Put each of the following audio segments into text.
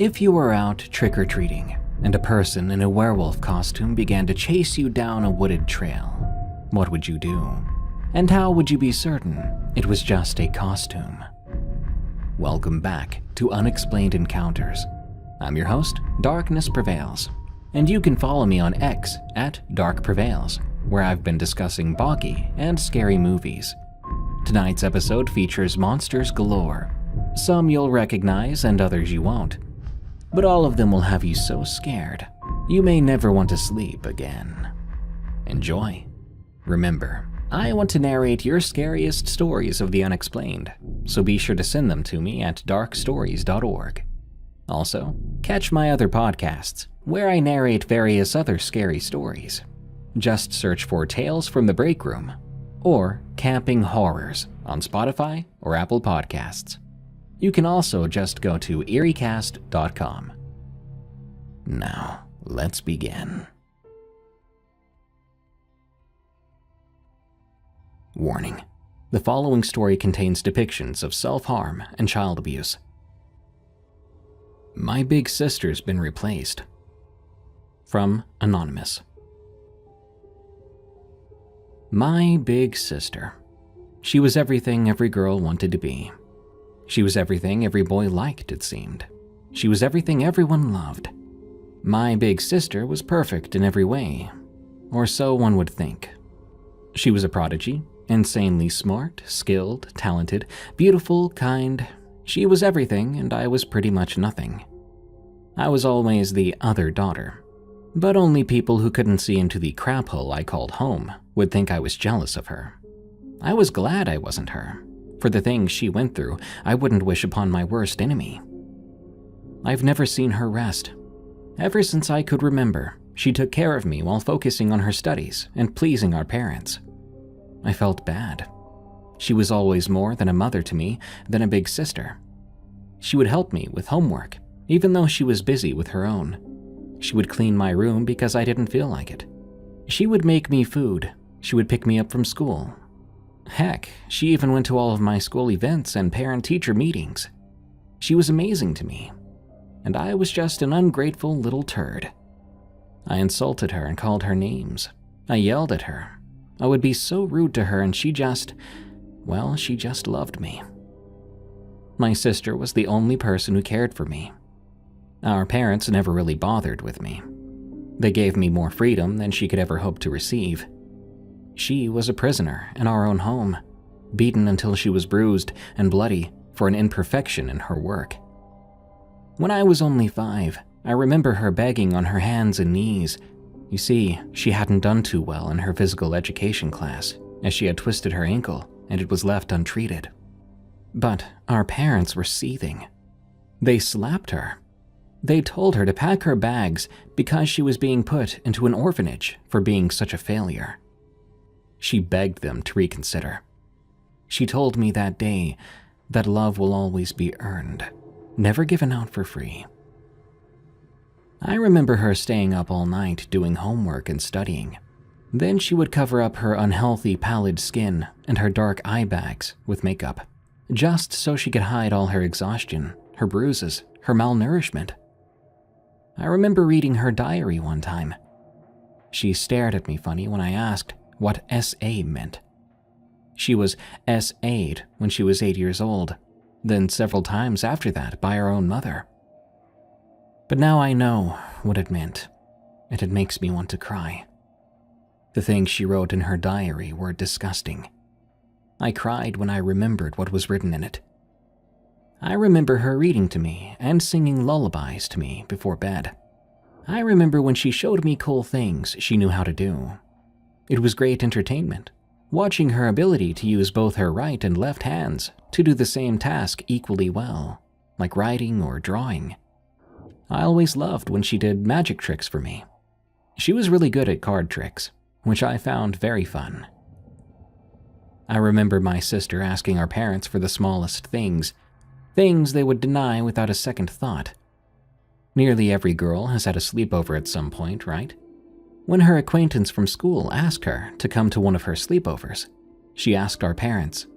If you were out trick-or-treating and a person in a werewolf costume began to chase you down a wooded trail, what would you do? And how would you be certain it was just a costume? Welcome back to Unexplained Encounters. I'm your host, Darkness Prevails, and you can follow me on X at Dark Prevails, where I've been discussing boggy and scary movies. Tonight's episode features monsters galore. Some you'll recognize and others you won't. But all of them will have you so scared, you may never want to sleep again. Enjoy. Remember, I want to narrate your scariest stories of the unexplained, so be sure to send them to me at darkstories.org. Also, catch my other podcasts, where I narrate various other scary stories. Just search for Tales from the Break Room or Camping Horrors on Spotify or Apple Podcasts. You can also just go to eeriecast.com. Now, let's begin. Warning: the following story contains depictions of self-harm and child abuse. My big sister's been replaced. From Anonymous. My big sister. She was everything every girl wanted to be. She was everything every boy liked, it seemed. She was everything everyone loved. My big sister was perfect in every way, or so one would think. She was a prodigy, insanely smart, skilled, talented, beautiful, kind. She was everything, and I was pretty much nothing. I was always the other daughter, but only people who couldn't see into the crap hole I called home would think I was jealous of her. I was glad I wasn't her. For the things she went through, I wouldn't wish upon my worst enemy. I've never seen her rest. Ever since I could remember, she took care of me while focusing on her studies and pleasing our parents. I felt bad. She was always more than a mother to me than a big sister. She would help me with homework, even though she was busy with her own. She would clean my room because I didn't feel like it. She would make me food. She would pick me up from school. Heck, she even went to all of my school events and parent-teacher meetings. She was amazing to me, and I was just an ungrateful little turd. I insulted her and called her names. I yelled at her. I would be so rude to her, and she just loved me. My sister was the only person who cared for me. Our parents never really bothered with me. They gave me more freedom than she could ever hope to receive. She was a prisoner in our own home, beaten until she was bruised and bloody for an imperfection in her work. When I was only 5, I remember her begging on her hands and knees. You see, she hadn't done too well in her physical education class, as she had twisted her ankle and it was left untreated. But our parents were seething. They slapped her. They told her to pack her bags because she was being put into an orphanage for being such a failure. She begged them to reconsider. She told me that day that love will always be earned, never given out for free. I remember her staying up all night doing homework and studying. Then she would cover up her unhealthy pallid skin and her dark eye bags with makeup, just so she could hide all her exhaustion, her bruises, her malnourishment. I remember reading her diary one time. She stared at me funny when I asked what SA meant. She was SA'd when she was 8 years old, then several times after that by her own mother. But now I know what it meant, and it makes me want to cry. The things she wrote in her diary were disgusting. I cried when I remembered what was written in it. I remember her reading to me and singing lullabies to me before bed. I remember when she showed me cool things she knew how to do. It was great entertainment, watching her ability to use both her right and left hands to do the same task equally well, like writing or drawing. I always loved when she did magic tricks for me. She was really good at card tricks, which I found very fun. I remember my sister asking our parents for the smallest things they would deny without a second thought. Nearly every girl has had a sleepover at some point, right? When her acquaintance from school asked her to come to one of her sleepovers, she asked our parents,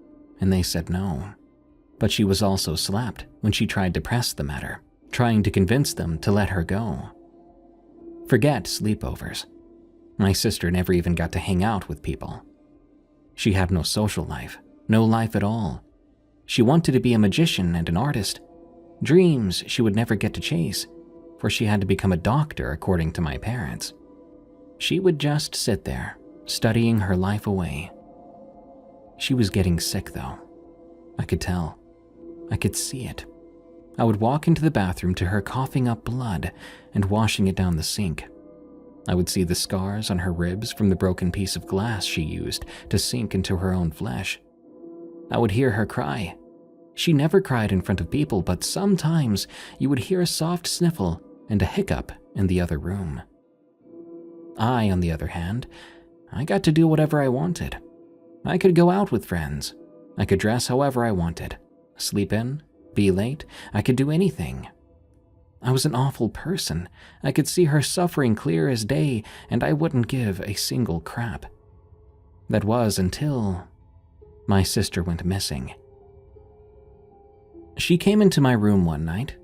and they said no. But she was also slapped when she tried to press the matter, trying to convince them to let her go. Forget sleepovers. My sister never even got to hang out with people. She had no social life, no life at all. She wanted to be a magician and an artist, dreams she would never get to chase, for she had to become a doctor according to my parents. She would just sit there, studying her life away. She was getting sick though. I could tell. I could see it. I would walk into the bathroom to her coughing up blood and washing it down the sink. I would see the scars on her ribs from the broken piece of glass she used to sink into her own flesh. I would hear her cry. She never cried in front of people, but sometimes you would hear a soft sniffle and a hiccup in the other room. I, on the other hand, I got to do whatever I wanted. I could go out with friends. I could dress however I wanted, sleep in, be late. I could do anything. I was an awful person. I could see her suffering clear as day, and I wouldn't give a single crap. That was until my sister went missing. She came into my room one night.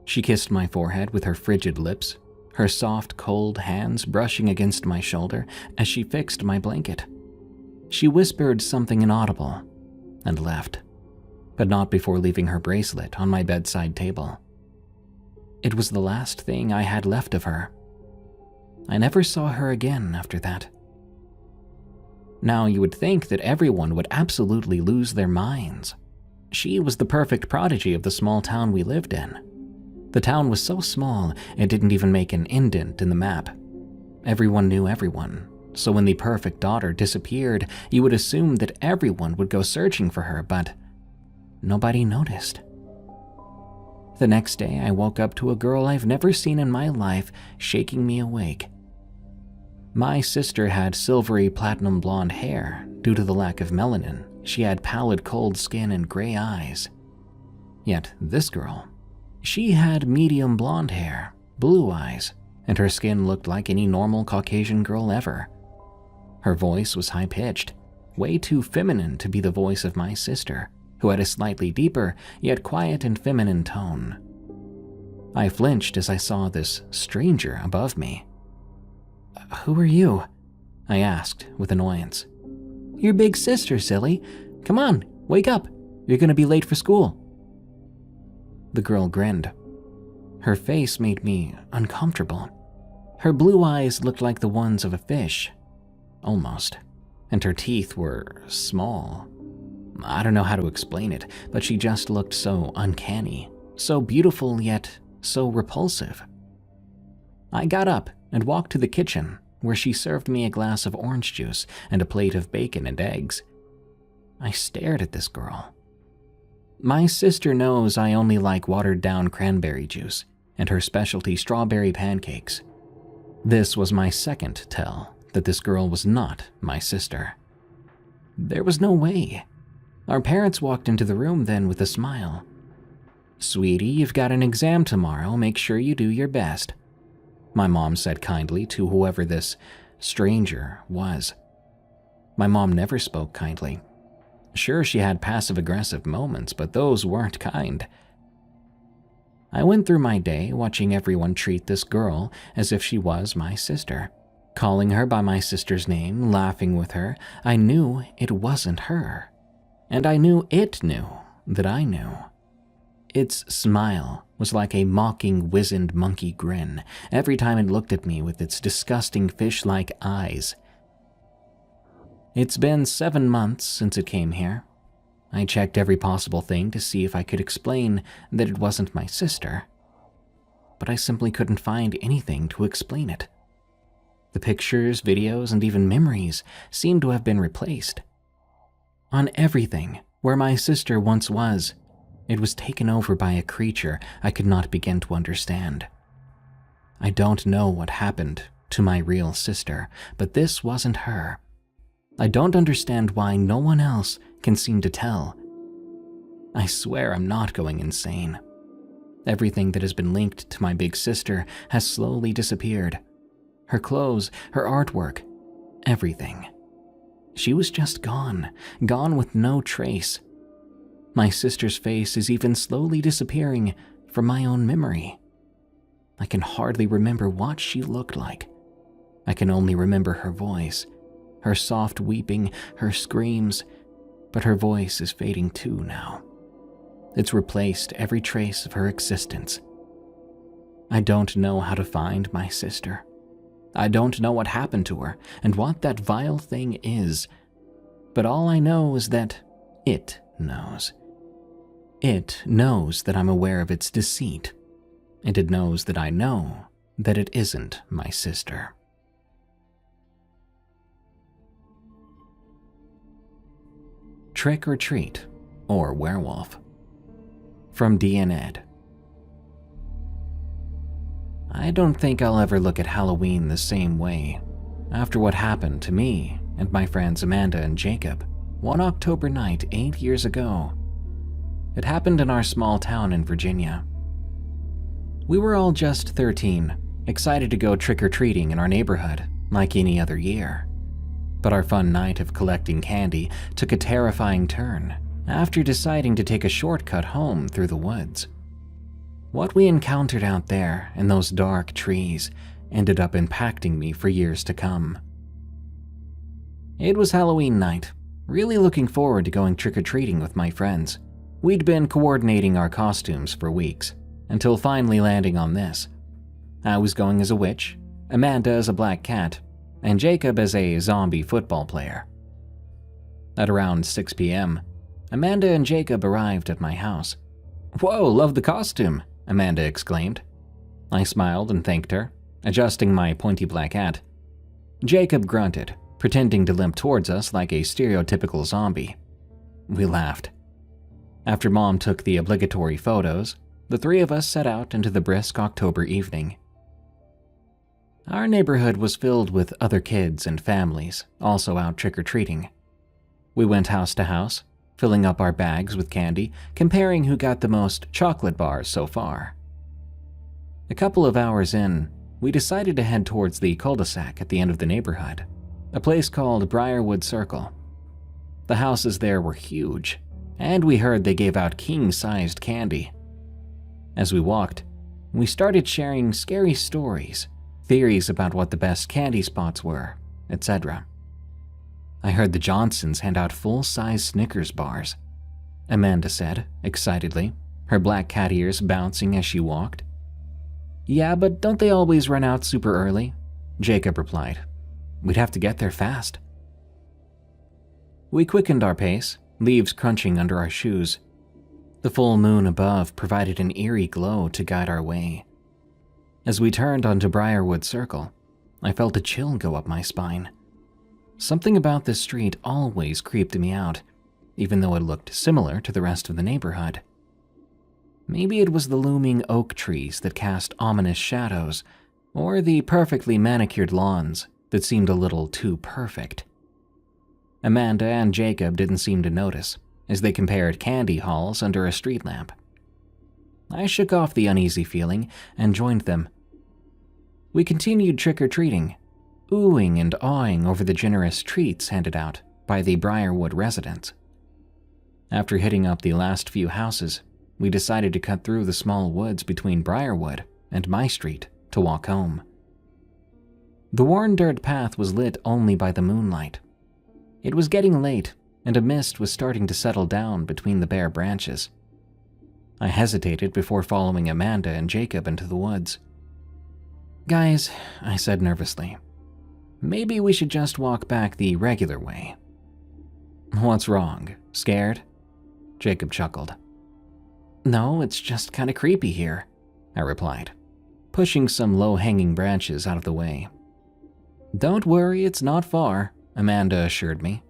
She kissed my forehead with her frigid lips, her soft, cold hands brushing against my shoulder as she fixed my blanket. She whispered something inaudible and left, but not before leaving her bracelet on my bedside table. It was the last thing I had left of her. I never saw her again after that. Now you would think that everyone would absolutely lose their minds. She was the perfect prodigy of the small town we lived in. The town was so small, it didn't even make an indent in the map. Everyone knew everyone, so when the perfect daughter disappeared, you would assume that everyone would go searching for her, but nobody noticed. The next day, I woke up to a girl I've never seen in my life shaking me awake. My sister had silvery platinum blonde hair. Due to the lack of melanin, she had pallid cold skin and gray eyes. Yet this girl, she had medium blonde hair, blue eyes, and her skin looked like any normal Caucasian girl ever. Her voice was high-pitched, way too feminine to be the voice of my sister, who had a slightly deeper, yet quiet and feminine tone. I flinched as I saw this stranger above me. "Who are you?" I asked with annoyance. "Your big sister, silly. Come on, wake up. You're gonna be late for school." The girl grinned. Her face made me uncomfortable. Her blue eyes looked like the ones of a fish, almost, and her teeth were small. I don't know how to explain it, but she just looked so uncanny, so beautiful yet so repulsive. I got up and walked to the kitchen, where she served me a glass of orange juice and a plate of bacon and eggs. I stared at this girl. My sister knows I only like watered-down cranberry juice and her specialty strawberry pancakes. This was my second tell that this girl was not my sister. There was no way. Our parents walked into the room then with a smile. "Sweetie, you've got an exam tomorrow. Make sure you do your best," my mom said kindly to whoever this stranger was. My mom never spoke kindly. Sure, she had passive-aggressive moments, but those weren't kind. I went through my day watching everyone treat this girl as if she was my sister. Calling her by my sister's name, laughing with her, I knew it wasn't her. And I knew it knew that I knew. Its smile was like a mocking, wizened monkey grin every time it looked at me with its disgusting fish-like eyes. It's been 7 months since it came here. I checked every possible thing to see if I could explain that it wasn't my sister, but I simply couldn't find anything to explain it. The pictures, videos, and even memories seemed to have been replaced. On everything where my sister once was, it was taken over by a creature I could not begin to understand. I don't know what happened to my real sister, but this wasn't her. I don't understand why no one else can seem to tell. I swear I'm not going insane. Everything that has been linked to my big sister has slowly disappeared. Her clothes, her artwork, everything. She was just gone with no trace. My sister's face is even slowly disappearing from my own memory. I can hardly remember what she looked like. I can only remember her voice, her soft weeping, her screams, but her voice is fading too now. It's replaced every trace of her existence. I don't know how to find my sister. I don't know what happened to her and what that vile thing is, but all I know is that it knows. It knows that I'm aware of its deceit, and it knows that I know that it isn't my sister. Trick or Treat, or Werewolf. From D and Ed. I don't think I'll ever look at Halloween the same way after what happened to me and my friends Amanda and Jacob one October night 8 years ago. It happened in our small town in Virginia. We were all just 13, excited to go trick-or-treating in our neighborhood like any other year. But our fun night of collecting candy took a terrifying turn after deciding to take a shortcut home through the woods. What we encountered out there in those dark trees ended up impacting me for years to come. It was Halloween night, really looking forward to going trick-or-treating with my friends. We'd been coordinating our costumes for weeks, until finally landing on this. I was going as a witch, Amanda as a black cat, and Jacob as a zombie football player. At around 6 p.m., Amanda and Jacob arrived at my house. "Whoa, love the costume," Amanda exclaimed. I smiled and thanked her, adjusting my pointy black hat. Jacob grunted, pretending to limp towards us like a stereotypical zombie. We laughed. After Mom took the obligatory photos, the three of us set out into the brisk October evening. Our neighborhood was filled with other kids and families, also out trick-or-treating. We went house to house, filling up our bags with candy, comparing who got the most chocolate bars so far. A couple of hours in, we decided to head towards the cul-de-sac at the end of the neighborhood, a place called Briarwood Circle. The houses there were huge, and we heard they gave out king-sized candy. As we walked, we started sharing scary stories, theories about what the best candy spots were, etc. I heard the Johnsons hand out full-size Snickers bars, Amanda said, excitedly, her black cat ears bouncing as she walked. "Yeah, but don't they always run out super early?" Jacob replied. "We'd have to get there fast." We quickened our pace, leaves crunching under our shoes. The full moon above provided an eerie glow to guide our way. As we turned onto Briarwood Circle, I felt a chill go up my spine. Something about this street always creeped me out, even though it looked similar to the rest of the neighborhood. Maybe it was the looming oak trees that cast ominous shadows, or the perfectly manicured lawns that seemed a little too perfect. Amanda and Jacob didn't seem to notice, as they compared candy hauls under a street lamp. I shook off the uneasy feeling and joined them. We continued trick-or-treating, oohing and awing over the generous treats handed out by the Briarwood residents. After hitting up the last few houses, we decided to cut through the small woods between Briarwood and my street to walk home. The worn dirt path was lit only by the moonlight. It was getting late, and a mist was starting to settle down between the bare branches. I hesitated before following Amanda and Jacob into the woods. "Guys," I said nervously, "maybe we should just walk back the regular way." "What's wrong? Scared?" Jacob chuckled. "No, it's just kind of creepy here," I replied, pushing some low-hanging branches out of the way. "Don't worry, it's not far," Amanda assured me.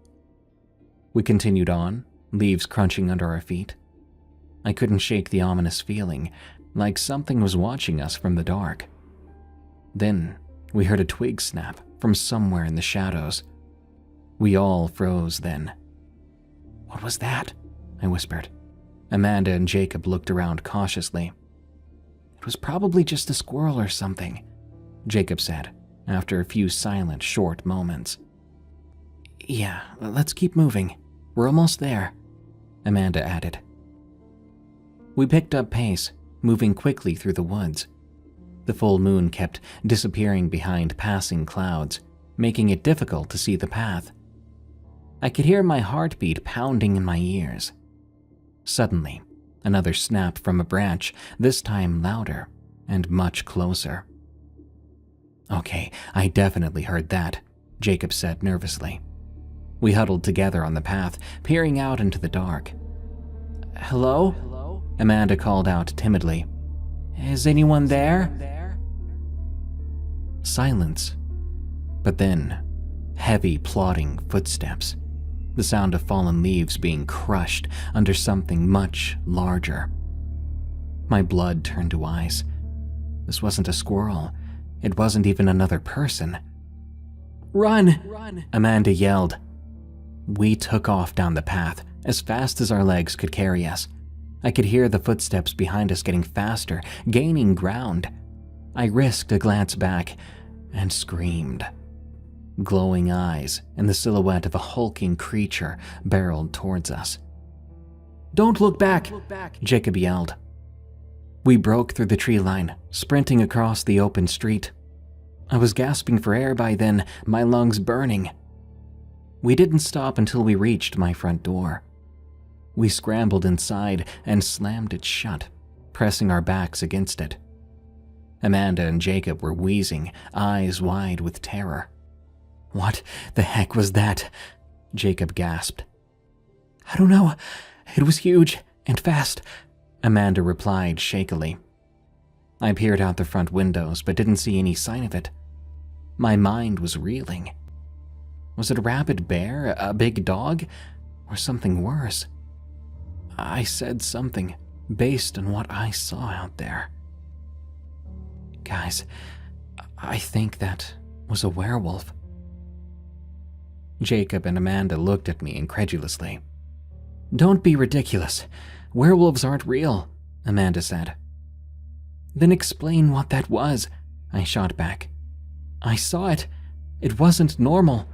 We continued on, leaves crunching under our feet. I couldn't shake the ominous feeling, like something was watching us from the dark. Then, we heard a twig snap from somewhere in the shadows. We all froze then. "What was that?" I whispered. Amanda and Jacob looked around cautiously. "It was probably just a squirrel or something," Jacob said, after a few silent, short moments. "Yeah, let's keep moving. We're almost there," Amanda added. We picked up pace, moving quickly through the woods. The full moon kept disappearing behind passing clouds, making it difficult to see the path. I could hear my heartbeat pounding in my ears. Suddenly, another snap from a branch, this time louder and much closer. "Okay, I definitely heard that," Jacob said nervously. We huddled together on the path, peering out into the dark. "Hello?" Amanda called out timidly. "Is anyone there?" Silence. But then, heavy, plodding footsteps. The sound of fallen leaves being crushed under something much larger. My blood turned to ice. This wasn't a squirrel. It wasn't even another person. "Run!" Amanda yelled. We took off down the path as fast as our legs could carry us. I could hear the footsteps behind us getting faster, gaining ground. I risked a glance back and screamed. Glowing eyes and the silhouette of a hulking creature barreled towards us. "Don't look back!" Jacob yelled. We broke through the tree line, sprinting across the open street. I was gasping for air by then, my lungs burning. We didn't stop until we reached my front door. We scrambled inside and slammed it shut, pressing our backs against it. Amanda and Jacob were wheezing, eyes wide with terror. "What the heck was that?" Jacob gasped. "I don't know. It was huge and fast," Amanda replied shakily. I peered out the front windows but didn't see any sign of it. My mind was reeling. Was it a rabid bear, a big dog, or something worse? I said something based on what I saw out there. "Guys, I think that was a werewolf." Jacob and Amanda looked at me incredulously. "Don't be ridiculous. Werewolves aren't real," Amanda said. "Then explain what that was," I shot back. "I saw it. It wasn't normal."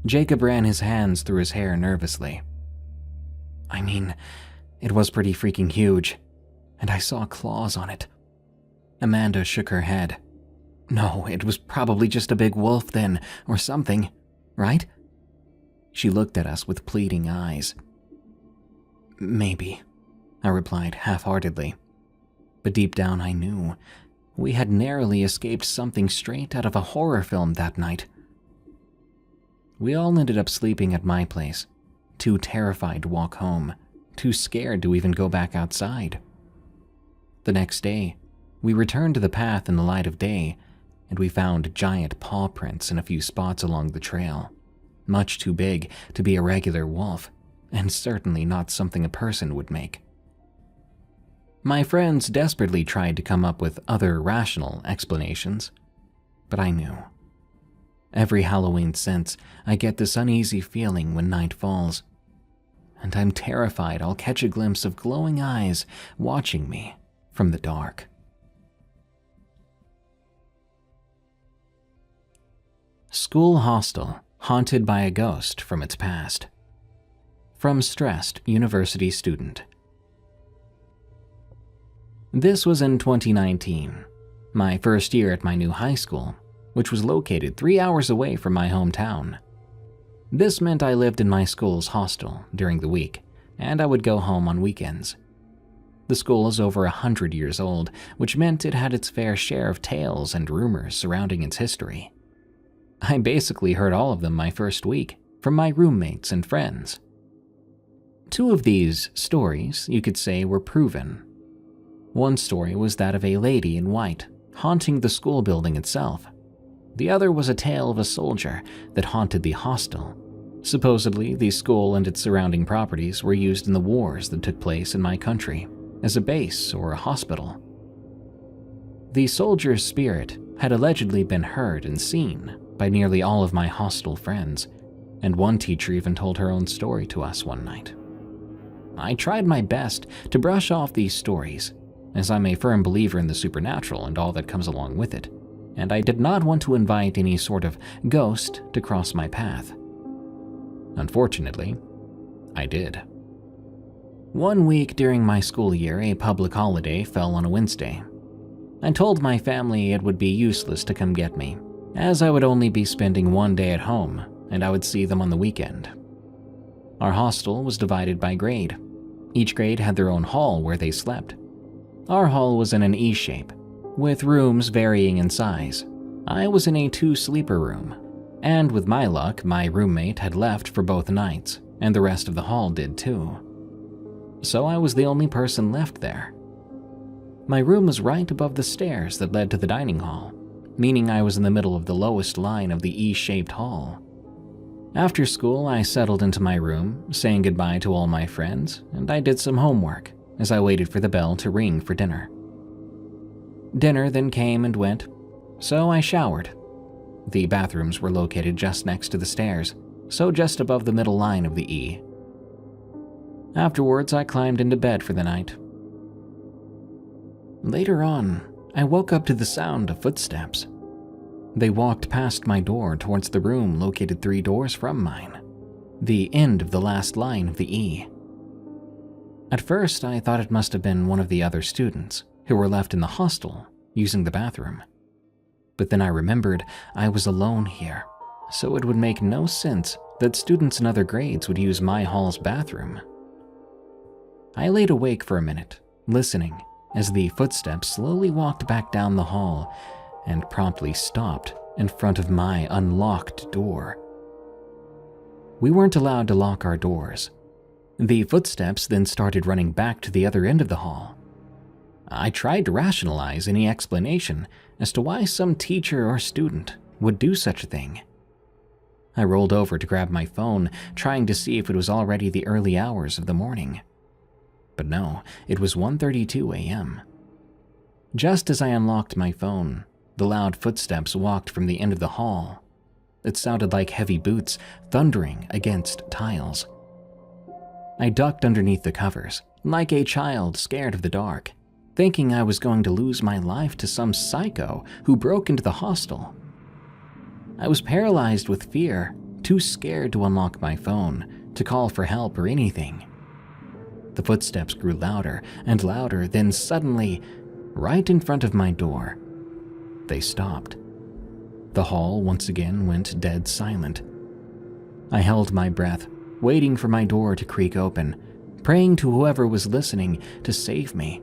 Jacob ran his hands through his hair nervously. "I mean, it was pretty freaking huge, and I saw claws on it." Amanda shook her head. "No, it was probably just a big wolf then, or something, right?" She looked at us with pleading eyes. "Maybe," I replied half-heartedly. But deep down I knew we had narrowly escaped something straight out of a horror film that night. We all ended up sleeping at my place, too terrified to walk home, too scared to even go back outside. The next day, we returned to the path in the light of day, and we found giant paw prints in a few spots along the trail, much too big to be a regular wolf, and certainly not something a person would make. My friends desperately tried to come up with other rational explanations, but I knew. Every Halloween since, I get this uneasy feeling when night falls, and I'm terrified I'll catch a glimpse of glowing eyes watching me from the dark. School hostel haunted by a ghost from its past. From stressed university student. This was in 2019, my first year at my new high school, which was located 3 hours away from my hometown. This meant I lived in my school's hostel during the week, and I would go home on weekends. The school is over 100 years old, which meant it had its fair share of tales and rumors surrounding its history. I basically heard all of them my first week, from my roommates and friends. 2 of these stories, you could say, were proven. One story was that of a lady in white, haunting the school building itself. The other was a tale of a soldier that haunted the hostel. Supposedly, the school and its surrounding properties were used in the wars that took place in my country, as a base or a hospital. The soldier's spirit had allegedly been heard and seen by nearly all of my hostel friends, and one teacher even told her own story to us one night. I tried my best to brush off these stories, as I'm a firm believer in the supernatural and all that comes along with it, and I did not want to invite any sort of ghost to cross my path. Unfortunately, I did. One week during my school year, a public holiday fell on a Wednesday. I told my family it would be useless to come get me, as I would only be spending one day at home and I would see them on the weekend. Our hostel was divided by grade. Each grade had their own hall where they slept. Our hall was in an E shape, with rooms varying in size. I was in a 2-sleeper room, and with my luck, my roommate had left for both nights, and the rest of the hall did too. So I was the only person left there. My room was right above the stairs that led to the dining hall, meaning I was in the middle of the lowest line of the E-shaped hall. After school, I settled into my room, saying goodbye to all my friends, and I did some homework as I waited for the bell to ring for dinner. Dinner then came and went, so I showered. The bathrooms were located just next to the stairs, so just above the middle line of the E. Afterwards, I climbed into bed for the night. Later on, I woke up to the sound of footsteps. They walked past my door towards the room located 3 doors from mine, the end of the last line of the E. At first, I thought it must have been one of the other students who were left in the hostel using the bathroom. But then I remembered I was alone here, so it would make no sense that students in other grades would use my hall's bathroom. I laid awake for a minute, listening as the footsteps slowly walked back down the hall and promptly stopped in front of my unlocked door. We weren't allowed to lock our doors. The footsteps then started running back to the other end of the hall. I tried to rationalize any explanation as to why some teacher or student would do such a thing. I rolled over to grab my phone, trying to see if it was already the early hours of the morning. But no, it was 1:32 a.m. Just as I unlocked my phone, the loud footsteps walked from the end of the hall. It sounded like heavy boots thundering against tiles. I ducked underneath the covers, like a child scared of the dark, thinking I was going to lose my life to some psycho who broke into the hostel. I was paralyzed with fear, too scared to unlock my phone, to call for help or anything. The footsteps grew louder and louder, then suddenly, right in front of my door, they stopped. The hall once again went dead silent. I held my breath, waiting for my door to creak open, praying to whoever was listening to save me.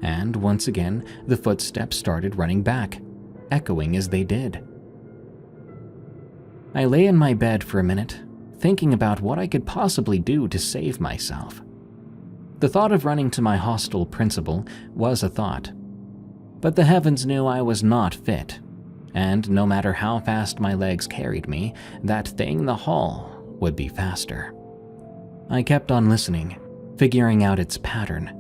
And once again, the footsteps started running back, echoing as they did. I lay in my bed for a minute, thinking about what I could possibly do to save myself. The thought of running to my hostel principal was a thought, but the heavens knew I was not fit, and no matter how fast my legs carried me, that thing in the hall would be faster. I kept on listening, figuring out its pattern.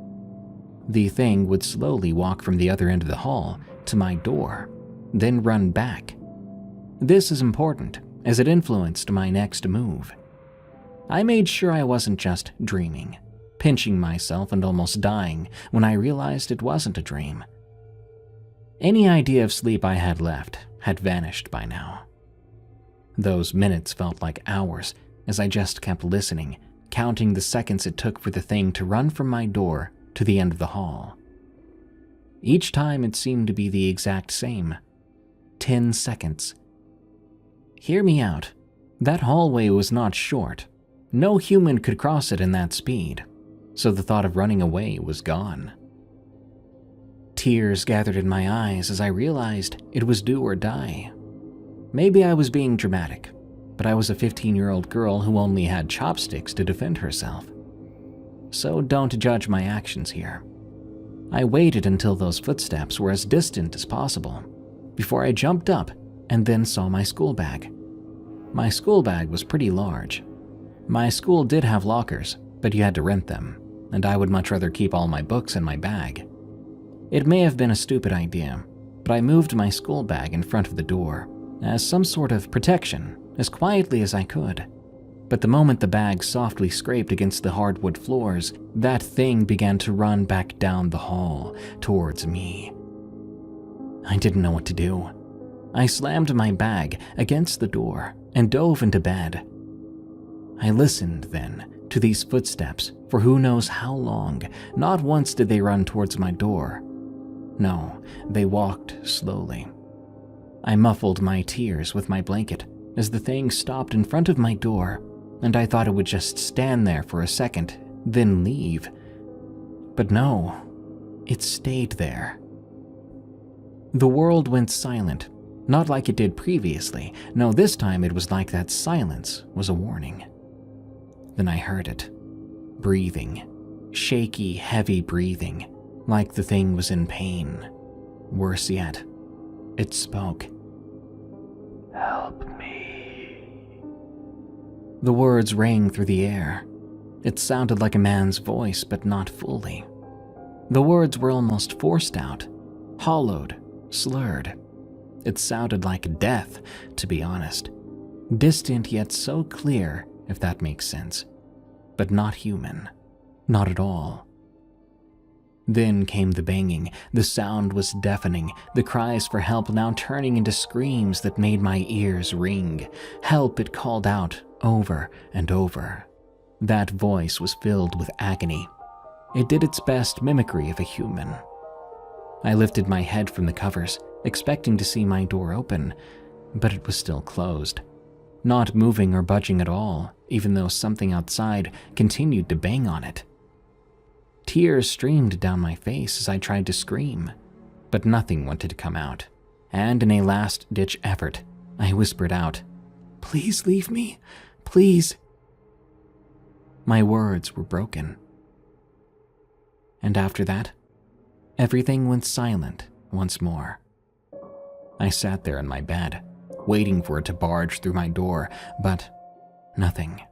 The thing would slowly walk from the other end of the hall to my door, then run back. This is important, as it influenced my next move. I made sure I wasn't just dreaming, pinching myself and almost dying when I realized it wasn't a dream. Any idea of sleep I had left had vanished by now. Those minutes felt like hours as I just kept listening, counting the seconds it took for the thing to run from my door to the end of the hall. Each time it seemed to be the exact same. 10 seconds. Hear me out. That hallway was not short. No human could cross it in that speed, so the thought of running away was gone. Tears gathered in my eyes as I realized it was do or die. Maybe I was being dramatic, but I was a 15-year-old girl who only had chopsticks to defend herself. So don't judge my actions here. I waited until those footsteps were as distant as possible, before I jumped up and then saw my school bag. My school bag was pretty large. My school did have lockers, but you had to rent them, and I would much rather keep all my books in my bag. It may have been a stupid idea, but I moved my school bag in front of the door, as some sort of protection, as quietly as I could. But the moment the bag softly scraped against the hardwood floors, that thing began to run back down the hall towards me. I didn't know what to do. I slammed my bag against the door and dove into bed. I listened then to these footsteps for who knows how long. Not once did they run towards my door. No, they walked slowly. I muffled my tears with my blanket as the thing stopped in front of my door, and I thought it would just stand there for a second, then leave. But no, it stayed there. The world went silent, not like it did previously. No, this time it was like that silence was a warning. Then I heard it, breathing, shaky, heavy breathing, like the thing was in pain. Worse yet, it spoke. "Help me." The words rang through the air. It sounded like a man's voice, but not fully. The words were almost forced out, hollowed, slurred. It sounded like death, to be honest. Distant yet so clear, if that makes sense. But not human. Not at all. Then came the banging. The sound was deafening, the cries for help now turning into screams that made my ears ring. Help, it called out over and over. That voice was filled with agony. It did its best mimicry of a human. I lifted my head from the covers, expecting to see my door open, but it was still closed. Not moving or budging at all, even though something outside continued to bang on it. Tears streamed down my face as I tried to scream, but nothing wanted to come out. And in a last-ditch effort, I whispered out, "Please leave me, please." My words were broken. And after that, everything went silent once more. I sat there in my bed, waiting for it to barge through my door, but nothing.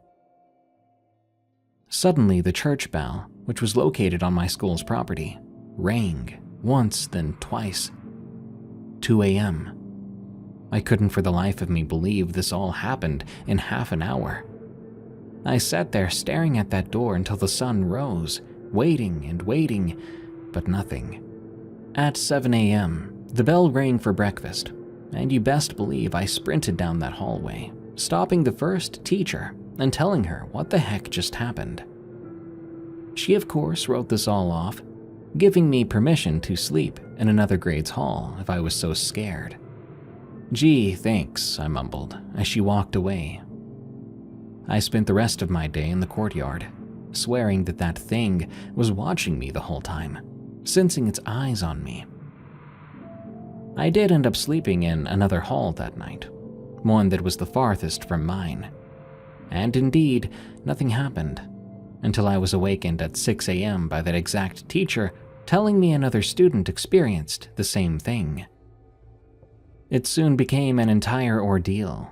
Suddenly, the church bell, which was located on my school's property, rang once, then twice. 2 a.m. I couldn't for the life of me believe this all happened in half an hour. I sat there staring at that door until the sun rose, waiting and waiting, but nothing. At 7 a.m., the bell rang for breakfast, and you best believe I sprinted down that hallway, stopping the first teacher and telling her what the heck just happened. She, of course, wrote this all off, giving me permission to sleep in another grade's hall if I was so scared. "Gee, thanks," I mumbled as she walked away. I spent the rest of my day in the courtyard, swearing that that thing was watching me the whole time, sensing its eyes on me. I did end up sleeping in another hall that night, one that was the farthest from mine. And indeed, nothing happened, until I was awakened at 6 a.m. by that exact teacher telling me another student experienced the same thing. It soon became an entire ordeal.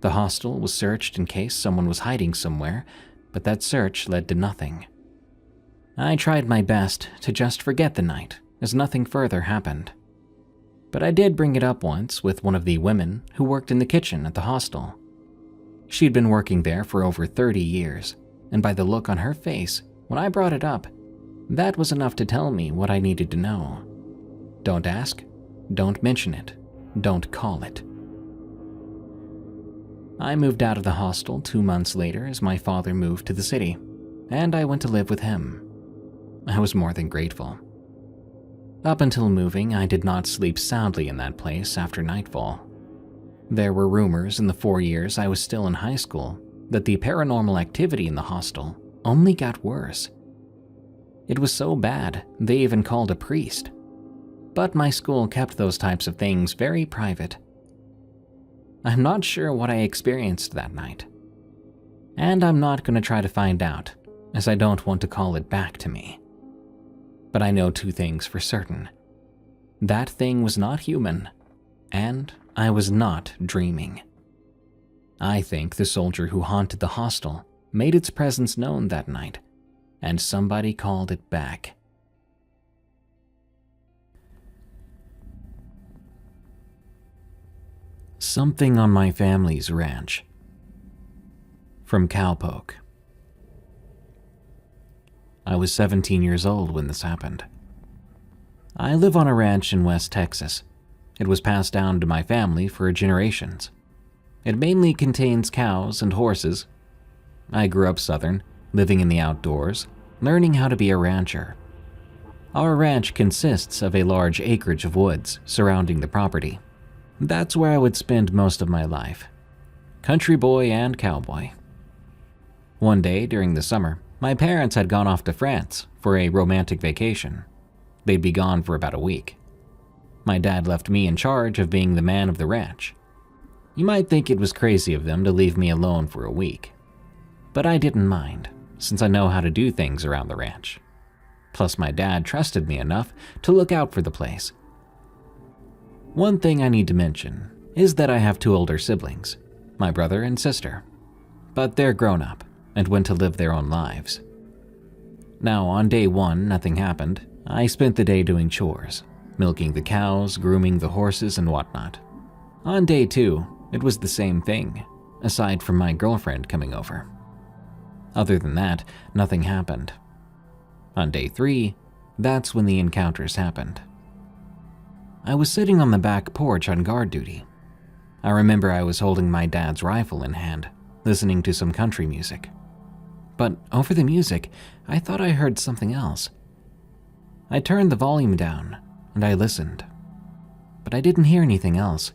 The hostel was searched in case someone was hiding somewhere, but that search led to nothing. I tried my best to just forget the night, as nothing further happened. But I did bring it up once with one of the women who worked in the kitchen at the hostel. She'd been working there for over 30 years, and by the look on her face when I brought it up, that was enough to tell me what I needed to know. Don't ask, don't mention it, don't call it. I moved out of the hostel 2 months later as my father moved to the city, and I went to live with him. I was more than grateful. Up until moving, I did not sleep soundly in that place after nightfall. There were rumors in the 4 years I was still in high school that the paranormal activity in the hostel only got worse. It was so bad, they even called a priest. But my school kept those types of things very private. I'm not sure what I experienced that night. And I'm not going to try to find out, as I don't want to call it back to me. But I know 2 things for certain. That thing was not human, and I was not dreaming. I think the soldier who haunted the hostel made its presence known that night, and somebody called it back. Something on my family's ranch. From Cowpoke. I was 17 years old when this happened. I live on a ranch in West Texas. It was passed down to my family for generations. It mainly contains cows and horses. I grew up southern, living in the outdoors, learning how to be a rancher. Our ranch consists of a large acreage of woods surrounding the property. That's where I would spend most of my life. Country boy and cowboy. One day during the summer, my parents had gone off to France for a romantic vacation. They'd be gone for about a week. My dad left me in charge of being the man of the ranch. You might think it was crazy of them to leave me alone for a week, but I didn't mind, since I know how to do things around the ranch. Plus, my dad trusted me enough to look out for the place. One thing I need to mention is that I have two older siblings, my brother and sister, but they're grown up and went to live their own lives. Now, on day one, nothing happened. I spent the day doing chores, milking the cows, grooming the horses, and whatnot. On day two, it was the same thing, aside from my girlfriend coming over. Other than that, nothing happened. On day three, that's when the encounters happened. I was sitting on the back porch on guard duty. I remember I was holding my dad's rifle in hand, listening to some country music. But over the music, I thought I heard something else. I turned the volume down, and I listened, but I didn't hear anything else.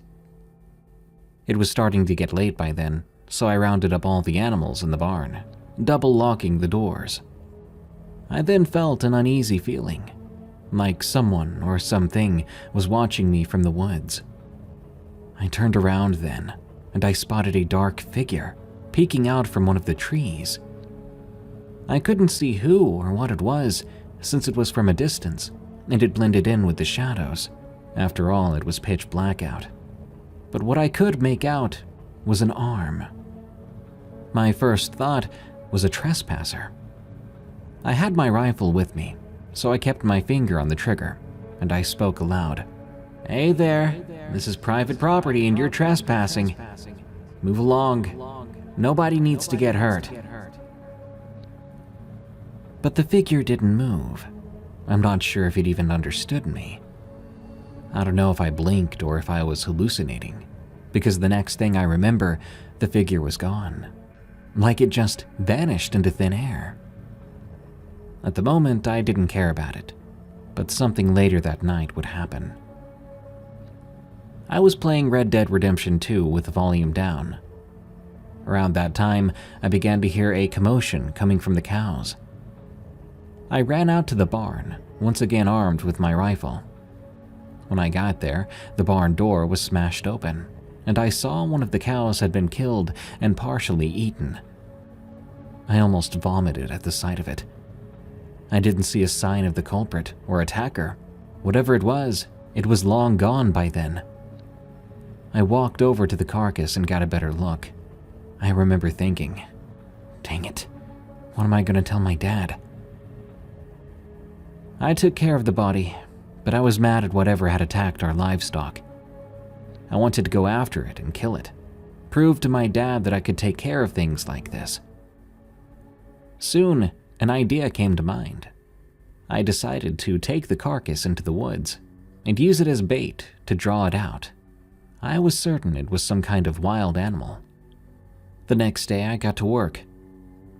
It was starting to get late by then, so I rounded up all the animals in the barn, double locking the doors. I then felt an uneasy feeling, like someone or something was watching me from the woods. I turned around then, and I spotted a dark figure peeking out from one of the trees. I couldn't see who or what it was, since it was from a distance, and it blended in with the shadows. After all, it was pitch black out. But what I could make out was an arm. My first thought was a trespasser. I had my rifle with me, so I kept my finger on the trigger, and I spoke aloud. "Hey there, this is private property and you're trespassing. Move along. Nobody needs to get hurt." But the figure didn't move. I'm not sure if it even understood me. I don't know if I blinked or if I was hallucinating, because the next thing I remember, the figure was gone. Like it just vanished into thin air. At the moment, I didn't care about it, but something later that night would happen. I was playing Red Dead Redemption 2 with the volume down. Around that time, I began to hear a commotion coming from the cows. I ran out to the barn, once again armed with my rifle. When I got there, the barn door was smashed open, and I saw one of the cows had been killed and partially eaten. I almost vomited at the sight of it. I didn't see a sign of the culprit or attacker. Whatever it was long gone by then. I walked over to the carcass and got a better look. I remember thinking, dang it, what am I going to tell my dad? I took care of the body, but I was mad at whatever had attacked our livestock. I wanted to go after it and kill it, prove to my dad that I could take care of things like this. Soon, an idea came to mind. I decided to take the carcass into the woods and use it as bait to draw it out. I was certain it was some kind of wild animal. The next day I got to work.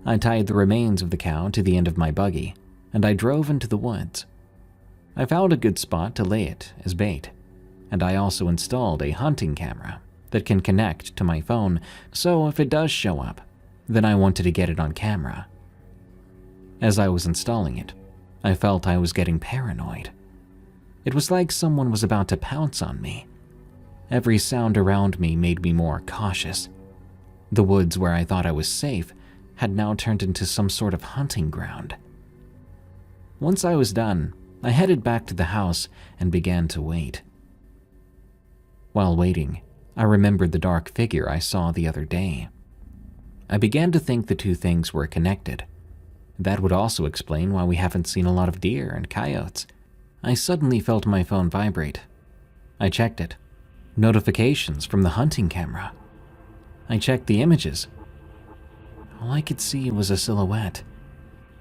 I tied the remains of the cow to the end of my buggy, and I drove into the woods. I found a good spot to lay it as bait, and I also installed a hunting camera that can connect to my phone, so if it does show up, then I wanted to get it on camera. As I was installing it, I felt I was getting paranoid. It was like someone was about to pounce on me. Every sound around me made me more cautious. The woods where I thought I was safe had now turned into some sort of hunting ground. Once I was done, I headed back to the house and began to wait. While waiting, I remembered the dark figure I saw the other day. I began to think the two things were connected. That would also explain why we haven't seen a lot of deer and coyotes. I suddenly felt my phone vibrate. I checked it. Notifications from the hunting camera. I checked the images. All I could see was a silhouette,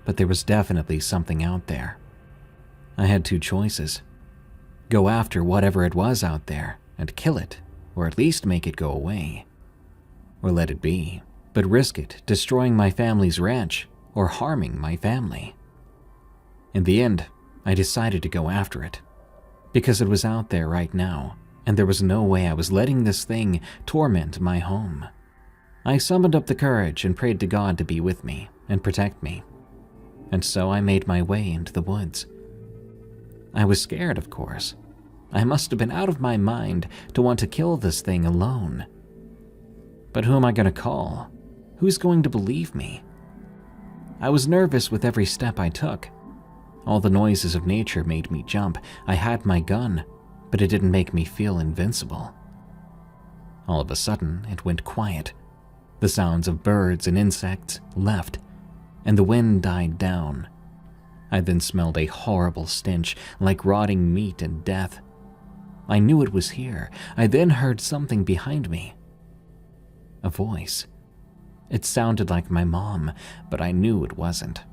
but there was definitely something out there. I had two choices. Go after whatever it was out there and kill it, or at least make it go away. Or let it be, but risk it destroying my family's ranch or harming my family. In the end, I decided to go after it, because it was out there right now, and there was no way I was letting this thing torment my home. I summoned up the courage and prayed to God to be with me and protect me, and so I made my way into the woods. I was scared, of course. I must have been out of my mind to want to kill this thing alone. But who am I going to call? Who's going to believe me? I was nervous with every step I took. All the noises of nature made me jump. I had my gun, but it didn't make me feel invincible. All of a sudden, it went quiet. The sounds of birds and insects left, and the wind died down. I then smelled a horrible stench, like rotting meat and death. I knew it was here. I then heard something behind me. A voice. It sounded like my mom, but I knew it wasn't.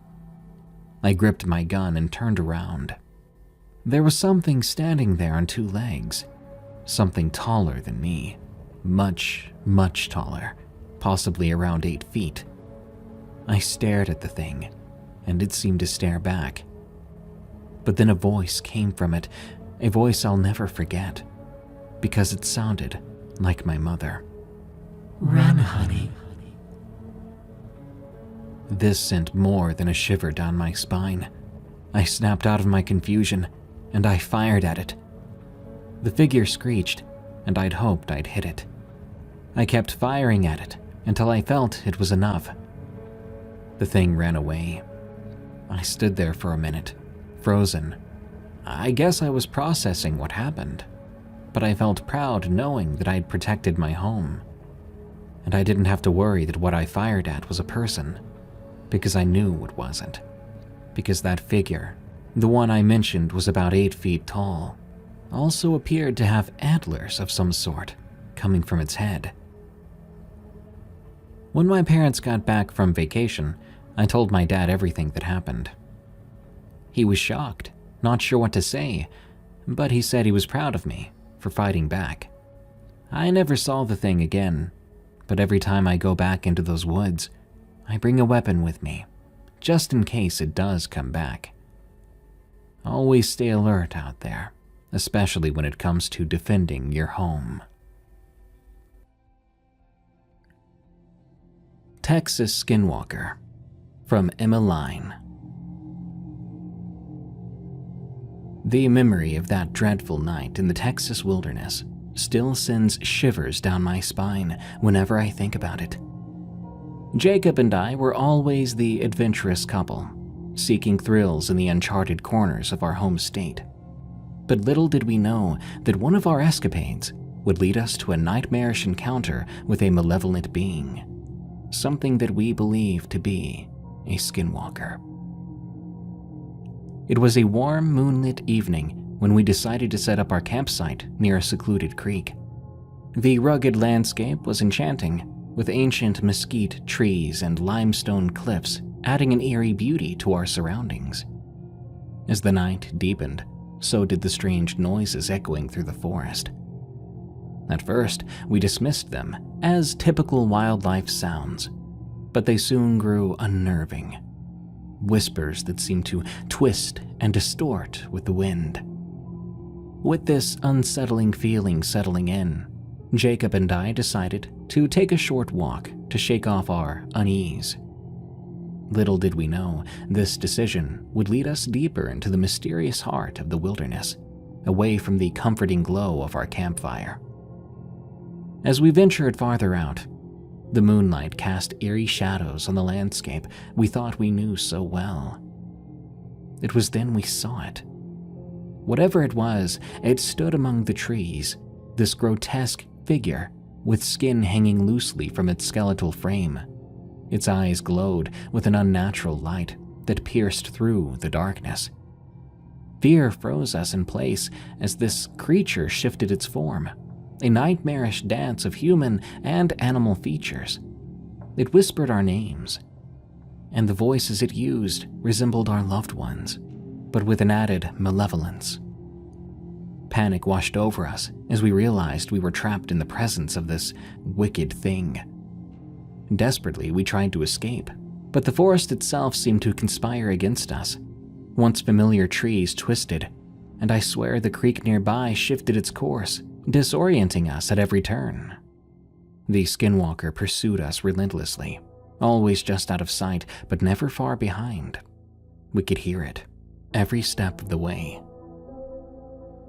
I gripped my gun and turned around. There was something standing there on two legs. Something taller than me. Much, much taller. Possibly around 8 feet. I stared at the thing, and it seemed to stare back. But then a voice came from it, a voice I'll never forget, because it sounded like my mother. Run, honey. This sent more than a shiver down my spine. I snapped out of my confusion, and I fired at it. The figure screeched, and I'd hoped I'd hit it. I kept firing at it until I felt it was enough. The thing ran away. I stood there for a minute, frozen. I guess I was processing what happened, but I felt proud knowing that I'd protected my home. And I didn't have to worry that what I fired at was a person, because I knew it wasn't. Because that figure, the one I mentioned was about 8 feet tall, also appeared to have antlers of some sort coming from its head. When my parents got back from vacation, I told my dad everything that happened. He was shocked, not sure what to say, but he said he was proud of me for fighting back. I never saw the thing again, but every time I go back into those woods, I bring a weapon with me, just in case it does come back. Always stay alert out there, especially when it comes to defending your home. Texas Skinwalker, from Emma Line. The memory of that dreadful night in the Texas wilderness still sends shivers down my spine whenever I think about it. Jacob and I were always the adventurous couple, seeking thrills in the uncharted corners of our home state. But little did we know that one of our escapades would lead us to a nightmarish encounter with a malevolent being, something that we believed to be a skinwalker. It was a warm, moonlit evening when we decided to set up our campsite near a secluded creek. The rugged landscape was enchanting, with ancient mesquite trees and limestone cliffs adding an eerie beauty to our surroundings. As the night deepened, so did the strange noises echoing through the forest. At first, we dismissed them as typical wildlife sounds, but they soon grew unnerving. Whispers that seemed to twist and distort with the wind. With this unsettling feeling settling in, Jacob and I decided to take a short walk to shake off our unease. Little did we know, this decision would lead us deeper into the mysterious heart of the wilderness, away from the comforting glow of our campfire. As we ventured farther out, the moonlight cast eerie shadows on the landscape we thought we knew so well. It was then we saw it. Whatever it was, it stood among the trees, this grotesque figure with skin hanging loosely from its skeletal frame. Its eyes glowed with an unnatural light that pierced through the darkness. Fear froze us in place as this creature shifted its form, a nightmarish dance of human and animal features. It whispered our names, and the voices it used resembled our loved ones, but with an added malevolence. Panic washed over us as we realized we were trapped in the presence of this wicked thing. Desperately, we tried to escape, But the forest itself seemed to conspire against us. Once familiar trees twisted, and I swear the creek nearby shifted its course, disorienting us at every turn. The Skinwalker pursued us relentlessly, always just out of sight, but never far behind. We could hear it, every step of the way.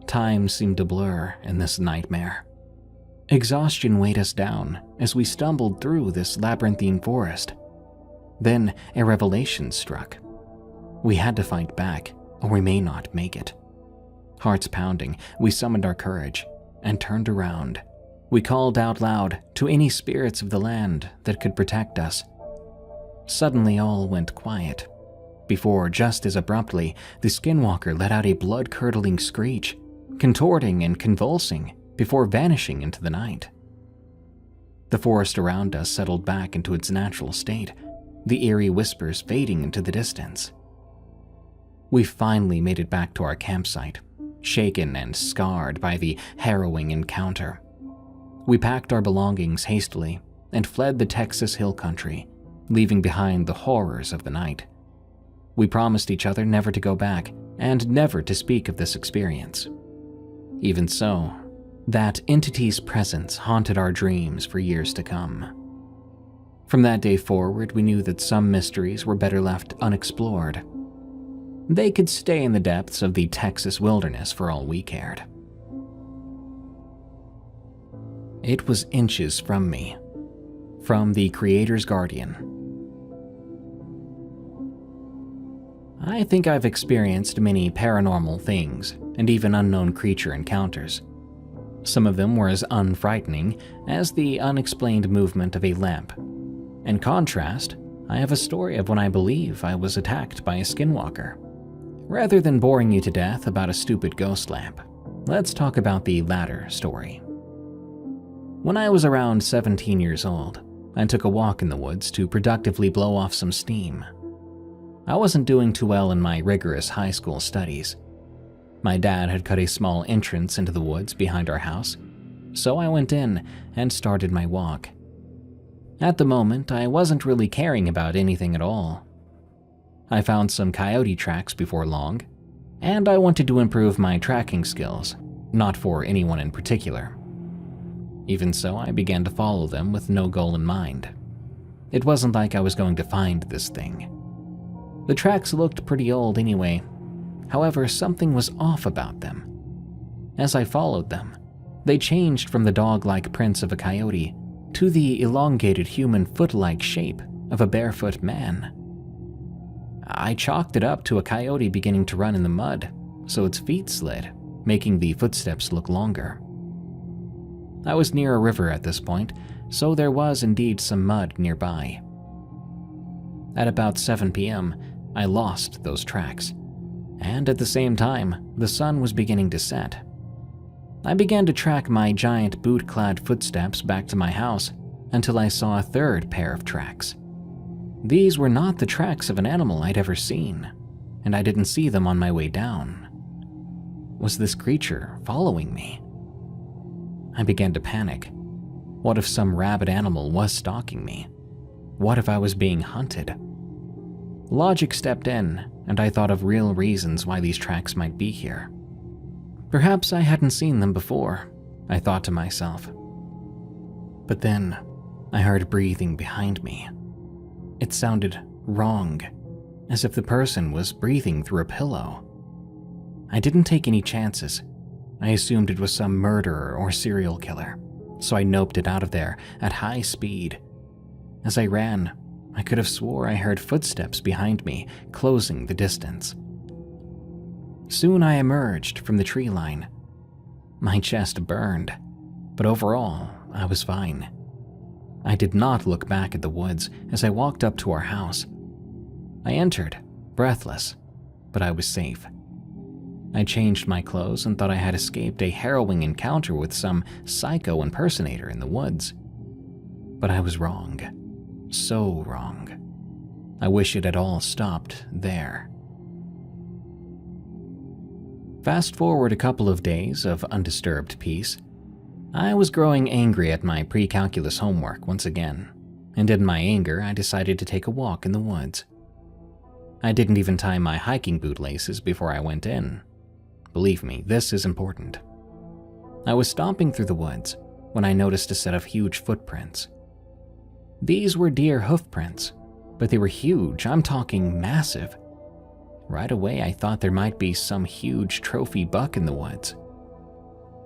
Time seemed to blur in this nightmare. Exhaustion weighed us down as we stumbled through this labyrinthine forest. Then a revelation struck. We had to fight back, or we may not make it. Hearts pounding, we summoned our courage and turned around. We called out loud to any spirits of the land that could protect us. Suddenly all went quiet, before just as abruptly the Skinwalker let out a blood-curdling screech, contorting and convulsing before vanishing into the night. The forest around us settled back into its natural state, the eerie whispers fading into the distance. We finally made it back to our campsite, shaken and scarred by the harrowing encounter. We packed our belongings hastily and fled the Texas hill country, leaving behind the horrors of the night. We promised each other never to go back and never to speak of this experience. Even so, that entity's presence haunted our dreams for years to come. From that day forward, we knew that some mysteries were better left unexplored. They could stay in the depths of the Texas wilderness for all we cared. It was inches from me, from the Creator's Guardian. I think I've experienced many paranormal things and even unknown creature encounters. Some of them were as unfrightening as the unexplained movement of a lamp. In contrast, I have a story of when I believe I was attacked by a skinwalker. Rather than boring you to death about a stupid ghost lamp, let's talk about the latter story. When I was around 17 years old, I took a walk in the woods to productively blow off some steam. I wasn't doing too well in my rigorous high school studies. My dad had cut a small entrance into the woods behind our house, so I went in and started my walk. At the moment, I wasn't really caring about anything at all. I found some coyote tracks before long, and I wanted to improve my tracking skills, not for anyone in particular. Even so, I began to follow them with no goal in mind. It wasn't like I was going to find this thing. The tracks looked pretty old anyway. However, something was off about them. As I followed them, they changed from the dog-like prints of a coyote to the elongated human foot-like shape of a barefoot man. I chalked it up to a coyote beginning to run in the mud, so its feet slid, making the footsteps look longer. I was near a river at this point, so there was indeed some mud nearby. At about 7 p.m., I lost those tracks, and at the same time, the sun was beginning to set. I began to track my giant boot-clad footsteps back to my house until I saw a third pair of tracks. These were not the tracks of an animal I'd ever seen, and I didn't see them on my way down. Was this creature following me? I began to panic. What if some rabid animal was stalking me? What if I was being hunted? Logic stepped in, and I thought of real reasons why these tracks might be here. Perhaps I hadn't seen them before, I thought to myself. But then, I heard breathing behind me. It sounded wrong, as if the person was breathing through a pillow. I didn't take any chances. I assumed it was some murderer or serial killer, so I noped it out of there at high speed. As I ran, I could have swore I heard footsteps behind me, closing the distance. Soon I emerged from the tree line. My chest burned, but overall, I was fine. I did not look back at the woods as I walked up to our house. I entered, breathless, but I was safe. I changed my clothes and thought I had escaped a harrowing encounter with some psycho impersonator in the woods. But I was wrong. So wrong. I wish it had all stopped there. Fast forward a couple of days of undisturbed peace. I was growing angry at my pre-calculus homework once again. and in my anger, I decided to take a walk in the woods. I didn't even tie my hiking boot laces before I went in. Believe me, this is important. I was stomping through the woods when I noticed a set of huge footprints. These were deer hoof prints, but they were huge. I'm talking massive. Right away, I thought there might be some huge trophy buck in the woods.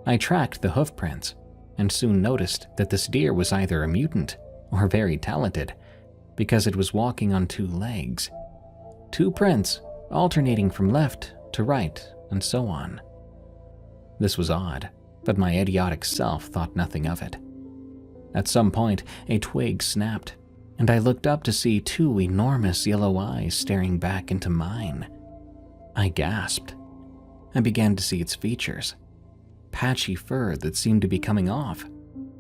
I tracked the hoof prints and soon noticed that this deer was either a mutant or very talented because it was walking on two legs. Two prints alternating from left to right and so on. This was odd, but my idiotic self thought nothing of it. At some point, a twig snapped, and I looked up to see two enormous yellow eyes staring back into mine. I gasped. I began to see its features. Patchy fur that seemed to be coming off.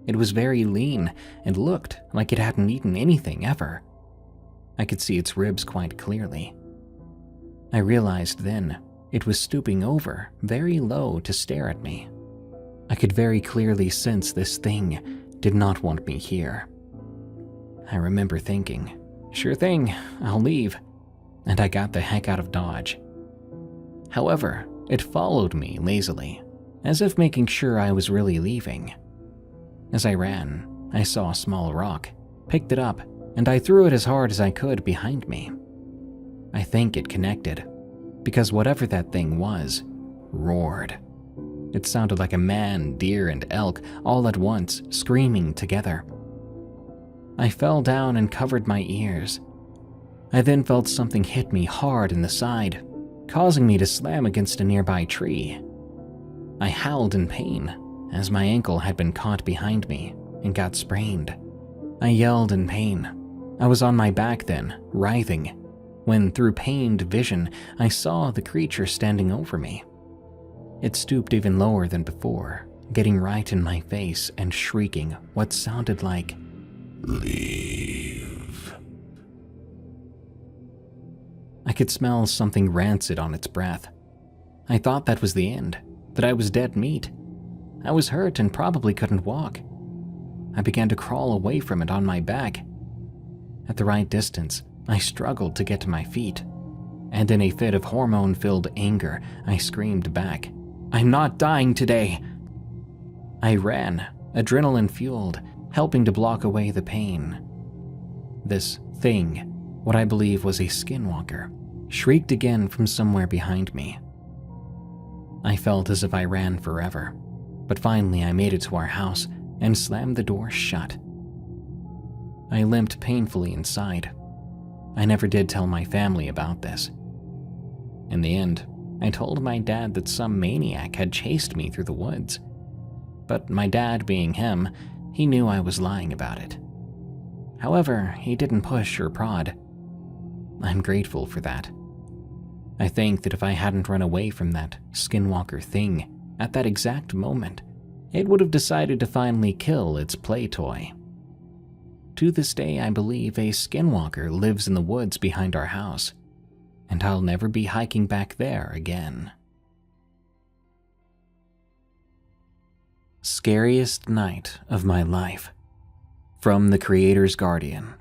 It was very lean and looked like it hadn't eaten anything ever. I could see its ribs quite clearly. I realized then it was stooping over very low to stare at me. I could very clearly sense this thing did not want me here. I remember thinking, sure thing, I'll leave, and I got the heck out of Dodge. However, it followed me lazily, as if making sure I was really leaving. As I ran, I saw a small rock, picked it up, and I threw it as hard as I could behind me. I think it connected, because whatever that thing was, roared. It sounded like a man, deer, and elk all at once, screaming together. I fell down and covered my ears. I then felt something hit me hard in the side, causing me to slam against a nearby tree. I howled in pain, as my ankle had been caught behind me and got sprained. I yelled in pain. I was on my back then, writhing, when through pained vision, I saw the creature standing over me. It stooped even lower than before, getting right in my face and shrieking what sounded like, "Leave." I could smell something rancid on its breath. I thought that was the end, that I was dead meat. I was hurt and probably couldn't walk. I began to crawl away from it on my back. At the right distance, I struggled to get to my feet, and in a fit of hormone-filled anger, I screamed back, "I'm not dying today!" I ran, adrenaline-fueled, helping to block away the pain. This thing, what I believe was a skinwalker, shrieked again from somewhere behind me. I felt as if I ran forever, but finally I made it to our house and slammed the door shut. I limped painfully inside. I never did tell my family about this. In the end, I told my dad that some maniac had chased me through the woods. But my dad, being him, he knew I was lying about it. However, he didn't push or prod. I'm grateful for that. I think that if I hadn't run away from that skinwalker thing at that exact moment, it would have decided to finally kill its play toy. To this day, I believe a skinwalker lives in the woods behind our house, and I'll never be hiking back there again. Scariest night of my life. From the Creator's Guardian.